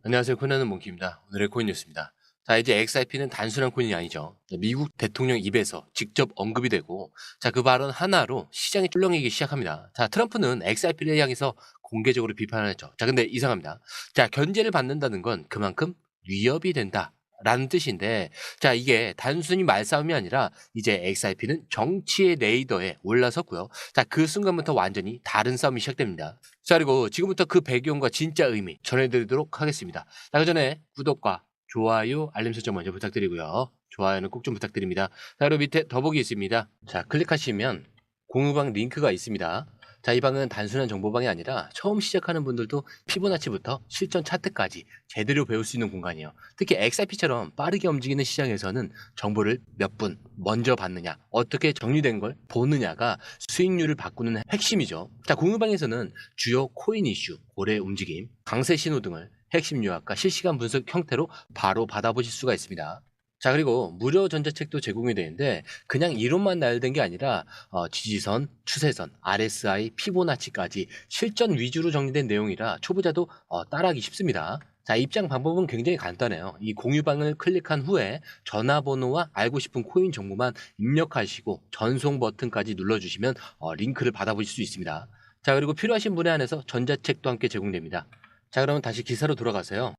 안녕하세요. 코난의 몽키입니다. 오늘의 코인 뉴스입니다. 자, 이제 XRP는 단순한 코인이 아니죠. 미국 대통령 입에서 직접 언급이 되고, 자, 그 발언 하나로 시장이 쫄렁이기 시작합니다. 자, 트럼프는 XRP를 향해서 공개적으로 비판을 했죠. 자, 근데 이상합니다. 자, 견제를 받는다는 건 그만큼 위협이 된다. 라는 뜻인데, 자, 이게 단순히 말싸움이 아니라 이제 XRP는 정치의 레이더에 올라섰고요. 자, 그 순간부터 완전히 다른 싸움이 시작됩니다. 자, 그리고 지금부터 그 배경과 진짜 의미 전해드리도록 하겠습니다. 자, 그 전에 구독과 좋아요, 알림 설정 먼저 부탁드리고요. 좋아요는 꼭 좀 부탁드립니다. 자, 그리고 밑에 더보기 있습니다. 자, 클릭하시면 공유방 링크가 있습니다. 자, 이 방은 단순한 정보방이 아니라 처음 시작하는 분들도 피보나치부터 실전 차트까지 제대로 배울 수 있는 공간이에요. 특히 XRP처럼 빠르게 움직이는 시장에서는 정보를 몇 분 먼저 받느냐, 어떻게 정리된 걸 보느냐가 수익률을 바꾸는 핵심이죠. 자, 공유방에서는 주요 코인 이슈, 고래 움직임, 강세 신호 등을 핵심 요약과 실시간 분석 형태로 바로 받아보실 수가 있습니다. 자, 그리고 무료 전자책도 제공이 되는데 그냥 이론만 나열된 게 아니라 지지선, 추세선, RSI, 피보나치까지 실전 위주로 정리된 내용이라 초보자도 따라하기 쉽습니다. 자, 입장 방법은 굉장히 간단해요. 이 공유방을 클릭한 후에 전화번호와 알고 싶은 코인 정보만 입력하시고 전송 버튼까지 눌러주시면 링크를 받아보실 수 있습니다. 자, 그리고 필요하신 분에 한해서 전자책도 함께 제공됩니다. 자, 그러면 다시 기사로 돌아가세요.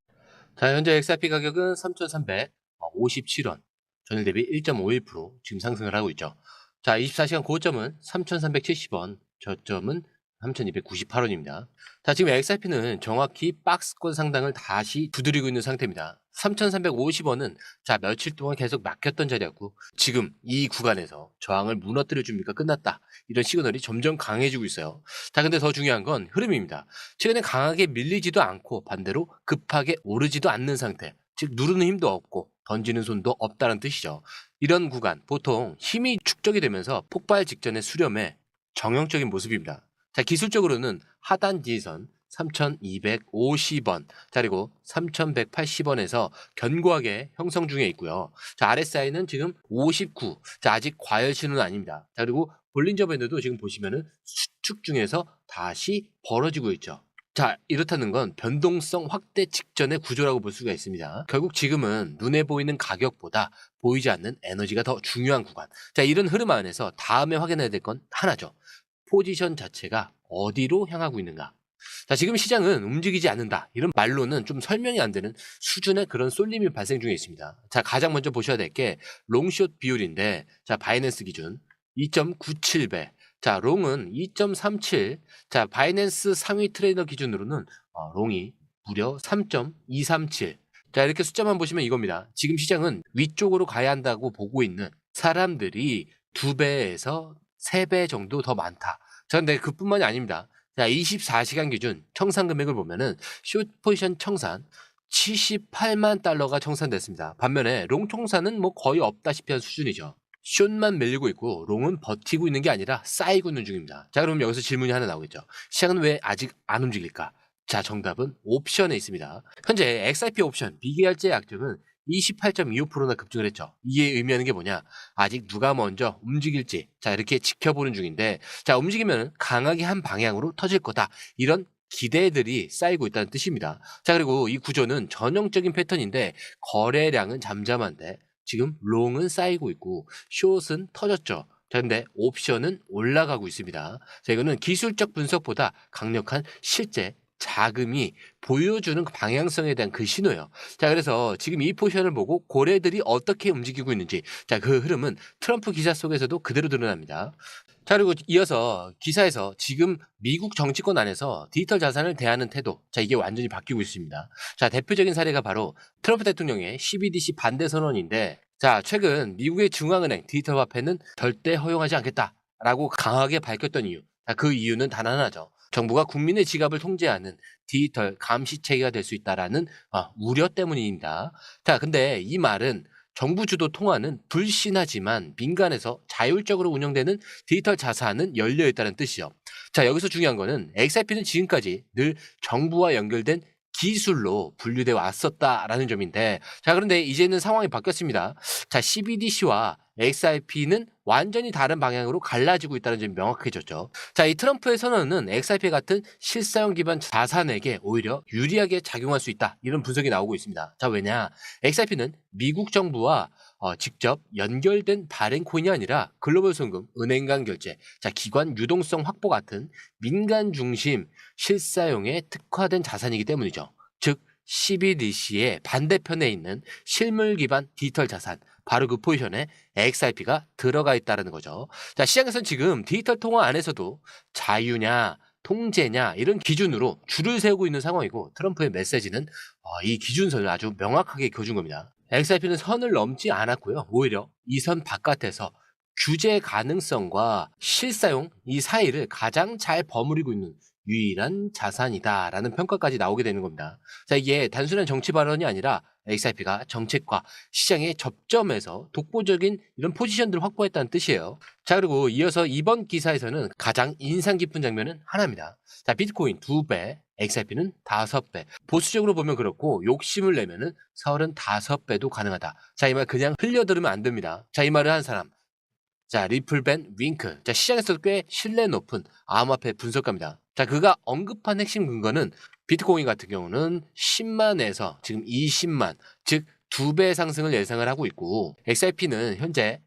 자, 현재 XRP 가격은 3,357원. 전일 대비 1.51% 지금 상승을 하고 있죠. 자, 24시간 고점은 3,370원, 저점은 3,298원입니다. 자, 지금 XRP는 정확히 박스권 상단을 다시 두드리고 있는 상태입니다. 3,350원은 자, 며칠 동안 계속 막혔던 자리였고 지금 이 구간에서 저항을 무너뜨려 줍니까? 끝났다. 이런 시그널이 점점 강해지고 있어요. 자, 근데 더 중요한 건 흐름입니다. 최근에 강하게 밀리지도 않고 반대로 급하게 오르지도 않는 상태. 즉 누르는 힘도 없고 던지는 손도 없다는 뜻이죠. 이런 구간 보통 힘이 축적이 되면서 폭발 직전의 수렴의 정형적인 모습입니다. 자, 기술적으로는 하단 지지선 3,250원, 자, 그리고 3,180원에서 견고하게 형성 중에 있고요. 자, RSI는 지금 59. 자, 아직 과열 신호는 아닙니다. 자, 그리고 볼린저 밴드도 지금 보시면은 수축 중에서 다시 벌어지고 있죠. 자, 이렇다는 건 변동성 확대 직전의 구조라고 볼 수가 있습니다. 결국 지금은 눈에 보이는 가격보다 보이지 않는 에너지가 더 중요한 구간. 자, 이런 흐름 안에서 다음에 확인해야 될 건 하나죠. 포지션 자체가 어디로 향하고 있는가. 자, 지금 시장은 움직이지 않는다. 이런 말로는 좀 설명이 안 되는 수준의 그런 쏠림이 발생 중에 있습니다. 자, 가장 먼저 보셔야 될 게 롱숏 비율인데, 자, 바이낸스 기준 2.97배. 자, 롱은 2.37. 자, 바이낸스 상위 트레이더 기준으로는 롱이 무려 3.237. 자, 이렇게 숫자만 보시면 이겁니다. 지금 시장은 위쪽으로 가야 한다고 보고 있는 사람들이 2배에서 3배 정도 더 많다. 자, 근데 그뿐만이 아닙니다. 자, 24시간 기준 청산 금액을 보면은 숏 포지션 청산 78만 달러가 청산됐습니다. 반면에 롱 청산은 뭐 거의 없다시피 한 수준이죠. 숏만 밀리고 있고 롱은 버티고 있는 게 아니라 쌓이고 있는 중입니다. 자, 그럼 여기서 질문이 하나 나오겠죠. 시장은 왜 아직 안 움직일까? 자, 정답은 옵션에 있습니다. 현재 XRP 옵션 비계열제 약정은 28.25%나 급증을 했죠. 이게 의미하는 게 뭐냐? 아직 누가 먼저 움직일지 자, 이렇게 지켜보는 중인데, 자, 움직이면 강하게 한 방향으로 터질 거다. 이런 기대들이 쌓이고 있다는 뜻입니다. 자, 그리고 이 구조는 전형적인 패턴인데 거래량은 잠잠한데 지금 롱은 쌓이고 있고 숏은 터졌죠. 자, 근데 옵션은 올라가고 있습니다. 자, 이거는 기술적 분석보다 강력한 실제 자금이 보여주는 그 방향성에 대한 그 신호예요. 자, 그래서 지금 이 포지션을 보고 고래들이 어떻게 움직이고 있는지, 자, 그 흐름은 트럼프 기사 속에서도 그대로 드러납니다. 자, 그리고 이어서 기사에서 지금 미국 정치권 안에서 디지털 자산을 대하는 태도, 자, 이게 완전히 바뀌고 있습니다. 자, 대표적인 사례가 바로 트럼프 대통령의 CBDC 반대 선언인데, 자, 최근 미국의 중앙은행 디지털 화폐는 절대 허용하지 않겠다라고 강하게 밝혔던 이유. 자, 그 이유는 단 하나죠. 정부가 국민의 지갑을 통제하는 디지털 감시 체계가 될 수 있다라는 우려 때문입니다. 자, 근데 이 말은 정부 주도 통화는 불신하지만 민간에서 자율적으로 운영되는 디지털 자산은 열려 있다는 뜻이죠. 자, 여기서 중요한 거는 XRP는 지금까지 늘 정부와 연결된 기술로 분류되어 왔었다라는 점인데, 자, 그런데 이제는 상황이 바뀌었습니다. 자, CBDC와 XRP는 완전히 다른 방향으로 갈라지고 있다는 점이 명확해졌죠. 자, 이 트럼프의 선언은 XRP 같은 실사용 기반 자산에게 오히려 유리하게 작용할 수 있다. 이런 분석이 나오고 있습니다. 자, 왜냐? XRP는 미국 정부와 직접 연결된 발행 코인이 아니라 글로벌 송금, 은행 간 결제, 자, 기관 유동성 확보 같은 민간 중심 실사용에 특화된 자산이기 때문이죠. 즉, CBDC의 반대편에 있는 실물 기반 디지털 자산, 바로 그 포지션에 XRP가 들어가 있다는 거죠. 자, 시장에서는 지금 디지털 통화 안에서도 자유냐, 통제냐 이런 기준으로 줄을 세우고 있는 상황이고, 트럼프의 메시지는 이 기준선을 아주 명확하게 그어준 겁니다. XRP는 선을 넘지 않았고요. 오히려 이 선 바깥에서 규제 가능성과 실사용 이 사이를 가장 잘 버무리고 있는 유일한 자산이다라는 평가까지 나오게 되는 겁니다. 자, 이게 단순한 정치 발언이 아니라 XRP가 정책과 시장의 접점에서 독보적인 이런 포지션들을 확보했다는 뜻이에요. 자, 그리고 이어서 이번 기사에서는 가장 인상 깊은 장면은 하나입니다. 자, 비트코인 2배, XRP는 5배. 보수적으로 보면 그렇고 욕심을 내면은 35배도 가능하다. 자, 이 말 그냥 흘려들으면 안 됩니다. 자, 이 말을 한 사람. 자, 리플벤 윙크. 자, 시장에서 꽤 신뢰 높은 암호화폐 분석가입니다. 자, 그가 언급한 핵심 근거는 비트코인 같은 경우는 10만에서 지금 20만, 즉 2배 상승을 예상을 하고 있고, XRP는 현재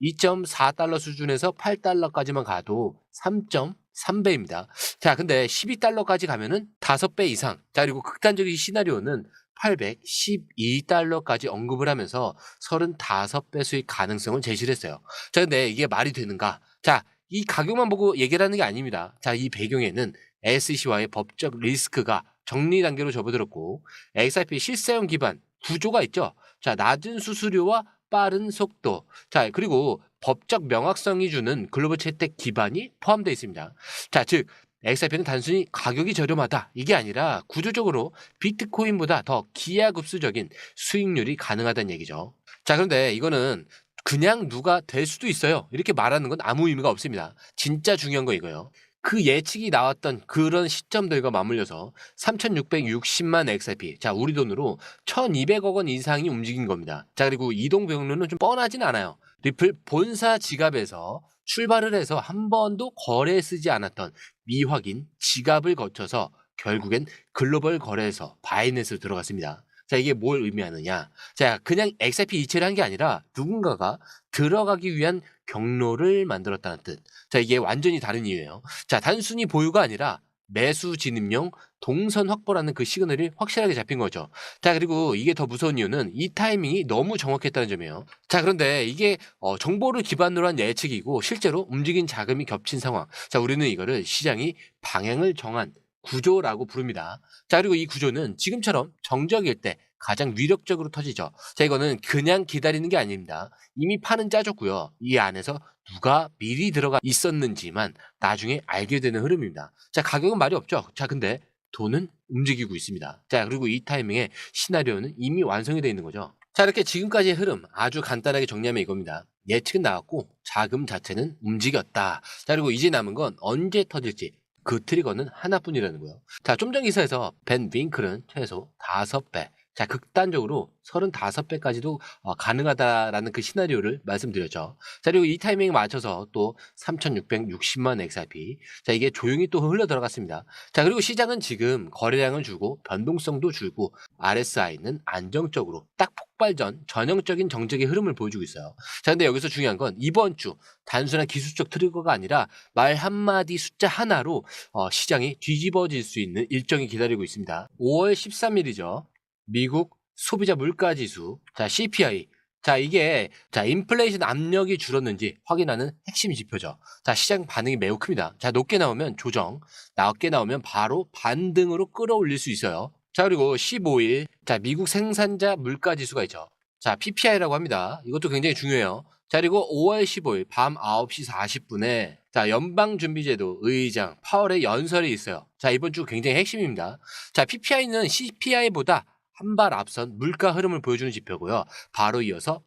2.4달러 수준에서 8달러까지만 가도 3.3배입니다. 자, 근데 12달러까지 가면은 5배 이상. 자, 그리고 극단적인 시나리오는 812달러까지 언급을 하면서 35배 수익 가능성을 제시를 했어요. 자, 근데 이게 말이 되는가? 자, 이 가격만 보고 얘기를 하는 게 아닙니다. 자, 이 배경에는 SEC와의 법적 리스크가 정리 단계로 접어들었고, XRP 실사용 기반 구조가 있죠. 자, 낮은 수수료와 빠른 속도. 자, 그리고 법적 명확성이 주는 글로벌 채택 기반이 포함되어 있습니다. 자, 즉 XRP는 단순히 가격이 저렴하다 이게 아니라 구조적으로 비트코인보다 더 기하급수적인 수익률이 가능하다는 얘기죠. 자, 그런데 이거는 그냥 누가 될 수도 있어요 이렇게 말하는 건 아무 의미가 없습니다. 진짜 중요한 거 이거예요. 그 예측이 나왔던 그런 시점들과 맞물려서 3,660만 XRP, 자, 우리 돈으로 1,200억 원 이상이 움직인 겁니다. 자, 그리고 이동 경로는 좀 뻔하진 않아요. 리플 본사 지갑에서 출발을 해서 한 번도 거래에 쓰지 않았던 미확인 지갑을 거쳐서 결국엔 글로벌 거래소 바이낸스로 들어갔습니다. 자, 이게 뭘 의미하느냐? 자, 그냥 XRP 이체를 한 게 아니라 누군가가 들어가기 위한 경로를 만들었다는 뜻. 자, 이게 완전히 다른 이유예요. 자, 단순히 보유가 아니라 매수 진입용 동선 확보라는 그 시그널이 확실하게 잡힌 거죠. 자, 그리고 이게 더 무서운 이유는 이 타이밍이 너무 정확했다는 점이에요. 자, 그런데 이게 정보를 기반으로 한 예측이고 실제로 움직인 자금이 겹친 상황. 자, 우리는 이거를 시장이 방향을 정한 구조라고 부릅니다. 자, 그리고 이 구조는 지금처럼 정적일 때 가장 위력적으로 터지죠. 자, 이거는 그냥 기다리는 게 아닙니다. 이미 판은 짜졌고요. 이 안에서 누가 미리 들어가 있었는지만 나중에 알게 되는 흐름입니다. 자, 가격은 말이 없죠. 자, 근데 돈은 움직이고 있습니다. 자, 그리고 이 타이밍에 시나리오는 이미 완성이 되어 있는 거죠. 자, 이렇게 지금까지의 흐름 아주 간단하게 정리하면 이겁니다. 예측은 나왔고 자금 자체는 움직였다. 자, 그리고 이제 남은 건 언제 터질지, 그 트리거는 하나뿐이라는 거예요. 자, 좀 전 기사에서 벤 윙클은 최소 5배, 자, 극단적으로 35배까지도 가능하다라는 그 시나리오를 말씀드렸죠. 자, 그리고 이 타이밍에 맞춰서 또 3,660만 XRP. 자, 이게 조용히 또 흘러 들어갔습니다. 자, 그리고 시장은 지금 거래량을 주고 변동성도 줄고 RSI는 안정적으로 딱 폭발 전 전형적인 정적의 흐름을 보여주고 있어요. 자, 근데 여기서 중요한 건 이번 주 단순한 기술적 트리거가 아니라 말 한마디 숫자 하나로 시장이 뒤집어질 수 있는 일정이 기다리고 있습니다. 5월 13일이죠. 미국 소비자 물가지수, 자, CPI. 자, 이게 인플레이션 압력이 줄었는지 확인하는 핵심 지표죠. 자, 시장 반응이 매우 큽니다. 자, 높게 나오면 조정, 낮게 나오면 바로 반등으로 끌어올릴 수 있어요. 자, 그리고 15일, 자, 미국 생산자 물가지수가 있죠. 자, PPI라고 합니다. 이것도 굉장히 중요해요. 자, 그리고 5월 15일 밤 9시 40분에 자, 연방준비제도 의장 파월의 연설이 있어요. 자, 이번 주 굉장히 핵심입니다. 자, PPI는 CPI보다 한 발 앞선 물가 흐름을 보여주는 지표고요. 바로 이어서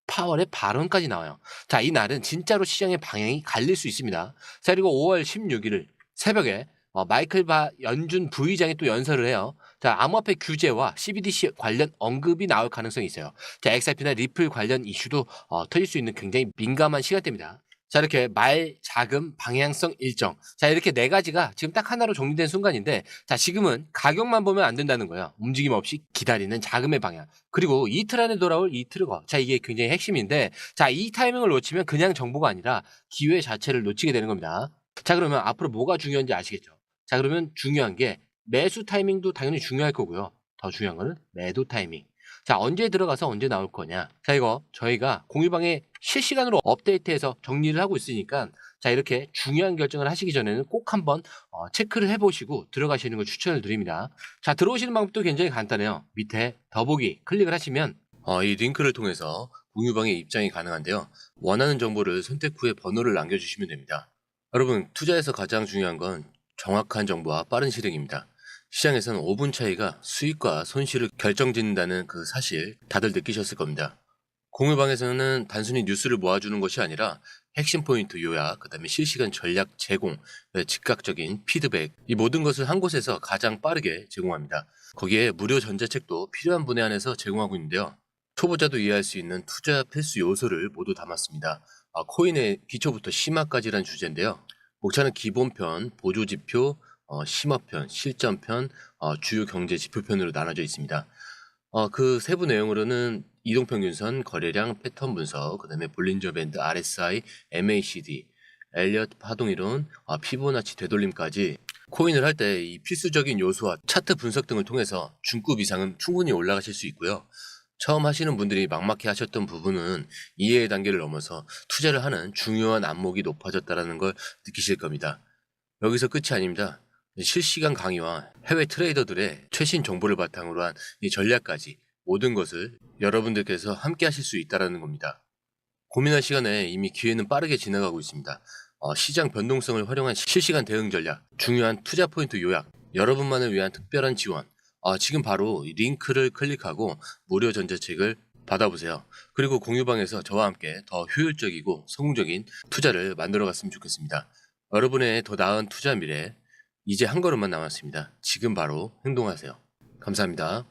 파월의 발언까지 나와요. 자, 이 날은 진짜로 시장의 방향이 갈릴 수 있습니다. 자, 그리고 5월 16일 새벽에 마이클 바 연준 부의장이 또 연설을 해요. 자, 암호화폐 규제와 CBDC 관련 언급이 나올 가능성이 있어요. 자, XRP나 리플 관련 이슈도 터질 수 있는 굉장히 민감한 시간대입니다. 자, 이렇게 말, 자금, 방향성, 일정. 자, 이렇게 네 가지가 지금 딱 하나로 정리된 순간인데, 자, 지금은 가격만 보면 안 된다는 거예요. 움직임 없이 기다리는 자금의 방향. 그리고 이틀 안에 돌아올 이 트리거. 자, 이게 굉장히 핵심인데, 자, 이 타이밍을 놓치면 그냥 정보가 아니라 기회 자체를 놓치게 되는 겁니다. 자, 그러면 앞으로 뭐가 중요한지 아시겠죠? 자, 그러면 중요한 게 매수 타이밍도 당연히 중요할 거고요. 더 중요한 거는 매도 타이밍. 자, 언제 들어가서 언제 나올 거냐. 자, 이거 저희가 공유방에 실시간으로 업데이트해서 정리를 하고 있으니까, 자, 이렇게 중요한 결정을 하시기 전에는 꼭 한번 체크를 해보시고 들어가시는 걸 추천을 드립니다. 자, 들어오시는 방법도 굉장히 간단해요. 밑에 더보기 클릭을 하시면 이 링크를 통해서 공유방에 입장이 가능한데요. 원하는 정보를 선택 후에 번호를 남겨주시면 됩니다. 여러분, 투자에서 가장 중요한 건 정확한 정보와 빠른 실행입니다. 시장에서는 5분 차이가 수익과 손실을 결정짓는다는 그 사실 다들 느끼셨을 겁니다. 공유방에서는 단순히 뉴스를 모아주는 것이 아니라 핵심 포인트 요약, 그 다음에 실시간 전략 제공, 즉각적인 피드백, 이 모든 것을 한 곳에서 가장 빠르게 제공합니다. 거기에 무료 전자책도 필요한 분에 한해서 제공하고 있는데요. 초보자도 이해할 수 있는 투자 필수 요소를 모두 담았습니다. 코인의 기초부터 심화까지란 주제인데요. 목차는 기본편, 보조지표, 심화편, 실전편, 주요 경제 지표편으로 나눠져 있습니다. 그 세부 내용으로는 이동평균선, 거래량, 패턴 분석, 그 다음에 볼린저 밴드, RSI, MACD, 엘리엇 파동이론, 피보나치 되돌림까지 코인을 할 때 이 필수적인 요소와 차트 분석 등을 통해서 중급 이상은 충분히 올라가실 수 있고요. 처음 하시는 분들이 막막해 하셨던 부분은 이해의 단계를 넘어서 투자를 하는 중요한 안목이 높아졌다는 걸 느끼실 겁니다. 여기서 끝이 아닙니다. 실시간 강의와 해외 트레이더들의 최신 정보를 바탕으로 한 이 전략까지 모든 것을 여러분들께서 함께 하실 수 있다는 겁니다. 고민할 시간에 이미 기회는 빠르게 지나가고 있습니다. 시장 변동성을 활용한 실시간 대응 전략, 중요한 투자 포인트 요약, 여러분만을 위한 특별한 지원. 지금 바로 이 링크를 클릭하고 무료 전자책을 받아보세요. 그리고 공유방에서 저와 함께 더 효율적이고 성공적인 투자를 만들어 갔으면 좋겠습니다. 여러분의 더 나은 투자 미래, 이제 한 걸음만 남았습니다. 지금 바로 행동하세요. 감사합니다.